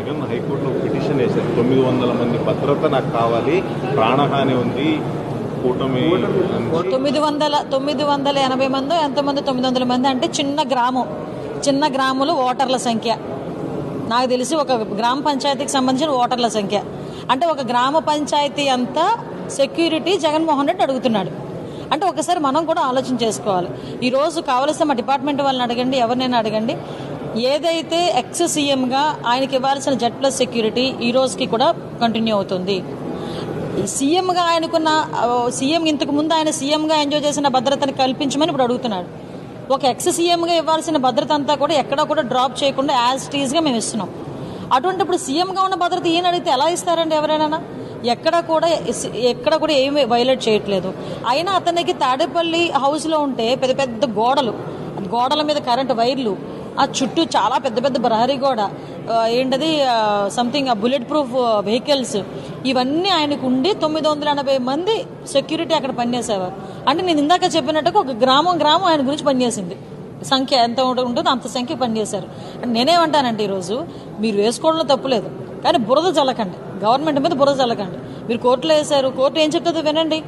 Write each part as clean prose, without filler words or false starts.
జగన్ హైకోర్టులో పిటిషన్ వేశారు. 900 మంది భద్రత నాకు కావాలి, ప్రాణహాని ఉంది, కూటమి 980 మంది ఎంతమంది 900 మంది అంటే చిన్న గ్రాములు ఓటర్ల సంఖ్య. నాకు తెలిసి ఒక గ్రామ పంచాయతీకి సంబంధించిన ఓటర్ల సంఖ్య అంటే ఒక గ్రామ పంచాయతీ అంతా సెక్యూరిటీ జగన్మోహన్ రెడ్డి అడుగుతున్నాడు. అంటే ఒకసారి మనం కూడా ఆలోచన చేసుకోవాలి. ఈరోజు కావలసిన మా డిపార్ట్మెంట్ వాళ్ళని అడగండి, ఎవరినైనా అడగండి, ఏదైతే ఎక్స్ సీఎంగా ఆయనకి ఇవ్వాల్సిన Z+ సెక్యూరిటీ ఈ రోజుకి కూడా కంటిన్యూ అవుతుంది. సీఎంగా ఆయనకున్న సీఎం ఇంతకు ముందు ఆయన సీఎంగా ఎంజాయ్ చేసిన భద్రతను కల్పించమని ఇప్పుడు అడుగుతున్నాడు. ఒక ఎక్స్ సీఎంగా ఇవ్వాల్సిన భద్రత అంతా కూడా ఎక్కడా కూడా డ్రాప్ చేయకుండా యాజ్ ఇట్ ఈజ్గా మేము ఇస్తున్నాం. అటువంటిప్పుడు సీఎంగా ఉన్న భద్రత ఈయన అడిగితే ఎలా ఇస్తారండి ఎవరైనా? ఎక్కడ కూడా ఏమి వైలేట్ చేయట్లేదు. అయినా అతనికి తాడేపల్లి హౌస్లో ఉంటే పెద్ద పెద్ద గోడల మీద కరెంటు వైర్లు, ఆ చుట్టూ చాలా పెద్ద పెద్ద ప్రహరీ గోడ, ఏంటది సంథింగ్ బుల్లెట్ ప్రూఫ్ వెహికల్స్, ఇవన్నీ ఆయనకు ఉండి 980 మంది సెక్యూరిటీ అక్కడ పనిచేసేవారు. అంటే నేను ఇందాక చెప్పినట్టుగా ఒక గ్రామం ఆయన గురించి పనిచేసింది. సంఖ్య ఎంత ఉంటుందో అంత సంఖ్య పనిచేశారు. నేనేమంటానంటే ఈరోజు మీరు వేసుకోవడంలో తప్పులేదు, కానీ బురద జల్లకండి, గవర్నమెంట్ మీద బురద జల్లకండి. మీరు కోర్టులో వేశారు, కోర్టు ఏం చెప్తుందో వినండి.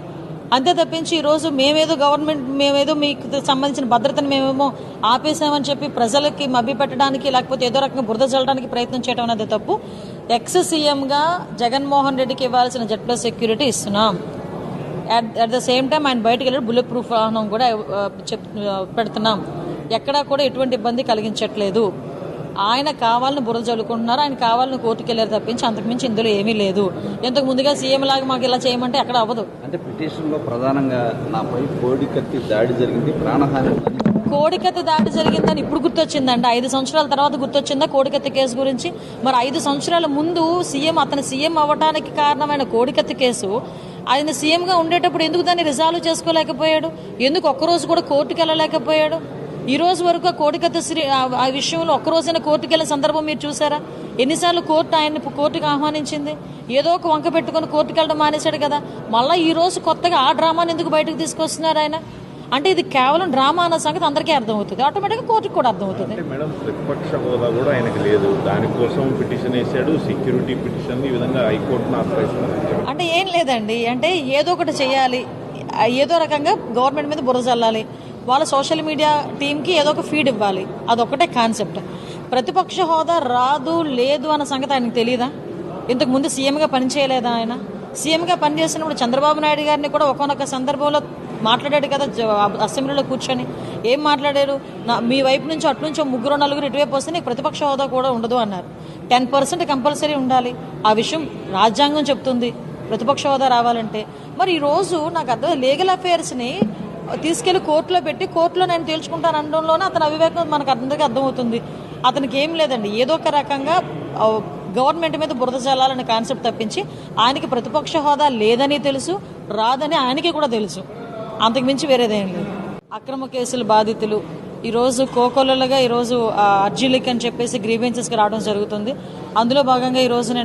అంతే తప్పించి ఈరోజు మేమేదో మీకు సంబంధించిన భద్రతను మేమేమో ఆపేసామని చెప్పి ప్రజలకి మభ్యపెట్టడానికి లేకపోతే ఏదో రకంగా బురద చల్లడానికి ప్రయత్నం చేయడం అనేది తప్పు. ఎక్స్ సీఎంగా జగన్మోహన్ రెడ్డికి ఇవ్వాల్సిన Z+ సెక్యూరిటీ ఇస్తున్నాం. అట్ ద సేమ్ టైం ఆయన బయటకు వెళ్ళి బుల్లెట్ ప్రూఫ్ వాహనం కూడా పెడుతున్నాం. ఎక్కడా కూడా ఎటువంటి ఇబ్బంది కలిగించట్లేదు. ఆయన కావాలని బురద చల్లుకుంటున్నారు, ఆయన కావాలని కోర్టుకు వెళ్ళారు తప్పించి అంతకుమించి ఇందులో ఏమీ లేదు. ఇంతకు ముందుగా సీఎం లాగా మాకు ఇలా చేయమంటే ఎక్కడ అవ్వదు. అంటే పిటిషన్లో ప్రధానంగా నాపై కోడికత్తి దాడి జరిగింది, ప్రాణహాని. కోడికత్తి దాడి జరిగిందని ఇప్పుడు గుర్తొచ్చిందండి? 5 సంవత్సరాల తర్వాత గుర్తొచ్చిందా కోడికత్తి కేసు గురించి? మరి 5 సంవత్సరాల ముందు అతను సీఎం అవ్వడానికి కారణమైన కోడికత్తి కేసు ఆయన సీఎంగా ఉండేటప్పుడు ఎందుకు దాన్ని రిజాల్వ్ చేసుకోలేకపోయాడు? ఎందుకు ఒక్కరోజు కూడా కోర్టుకు వెళ్ళలేకపోయాడు? ఈ రోజు వరకు ఆ కోడికత్తి ఆ విషయంలో ఒక్కరోజైనా కోర్టుకు వెళ్ళిన సందర్భం మీరు చూసారా? ఎన్నిసార్లు కోర్టు ఆయన్ని కోర్టుకు ఆహ్వానించింది? ఏదో ఒక వంక పెట్టుకుని కోర్టుకు వెళ్ళడం మానేశాడు కదా. మళ్ళీ ఈ రోజు కొత్తగా ఆ డ్రామాని ఎందుకు బయటకు తీసుకొస్తున్నారు ఆయన? అంటే ఇది కేవలం డ్రామా అన్న సంగతి అందరికీ అర్థమవుతుంది, ఆటోమేటిక్గా కోర్టుకు కూడా అర్థమవుతుంది. మేడం, ప్రతిపక్ష హోదా కూడా ఆయనకు లేదు, దానికోసం పిటిషన్ వేశాడు, సెక్యూరిటీ పిటిషన్, ఈ విధంగా హైకోర్టును ఆశ్రయిస్తున్నారు. అంటే ఏం లేదండి, అంటే ఏదో ఒకటి చేయాలి, ఏదో రకంగా గవర్నమెంట్ మీద బురద చల్లాలి, వాళ్ళ సోషల్ మీడియా టీంకి ఏదో ఒక ఫీడ్ ఇవ్వాలి, అదొక్కటే కాన్సెప్ట్. ప్రతిపక్ష హోదా రాదు లేదు అన్న సంగతి ఆయనకు తెలియదా? ఇంతకుముందు సీఎంగా పనిచేయలేదా ఆయన? సీఎంగా పనిచేసినప్పుడు చంద్రబాబు నాయుడు గారిని కూడా ఒక్కొక్క సందర్భంలో మాట్లాడాడు కదా అసెంబ్లీలో కూర్చొని. ఏం మాట్లాడారు? మీ వైపు నుంచి అటు నుంచి 3-4 ఇటువైపు వస్తే నీకు ప్రతిపక్ష హోదా కూడా ఉండదు అన్నారు. 10% కంపల్సరీ ఉండాలి, ఆ విషయం రాజ్యాంగం చెప్తుంది ప్రతిపక్ష హోదా రావాలంటే. మరి ఈరోజు నాకు అర్థం, లీగల్ అఫైర్స్ని తీసుకెళ్లి కోర్టులో పెట్టి కోర్టులో నేను తేల్చుకుంటాను అనడంలోనే అతని అవివేకం మనకు అందరికీ అర్థమవుతుంది. అతనికి ఏం లేదండి, ఏదో ఒక రకంగా గవర్నమెంట్ మీద బురద చల్లాలనే కాన్సెప్ట్ తప్పించి ఆయనకి ప్రతిపక్ష హోదా లేదని తెలుసు, రాదని ఆయనకి కూడా తెలుసు, అంతకుమించి వేరేదేం లేదు. అక్రమ కేసుల బాధితులు ఈరోజు కోకొల్లలుగా ఈరోజు అర్జీలకి అని చెప్పేసి గ్రీవెన్సెస్కి రావడం జరుగుతుంది. అందులో భాగంగా ఈరోజు నేను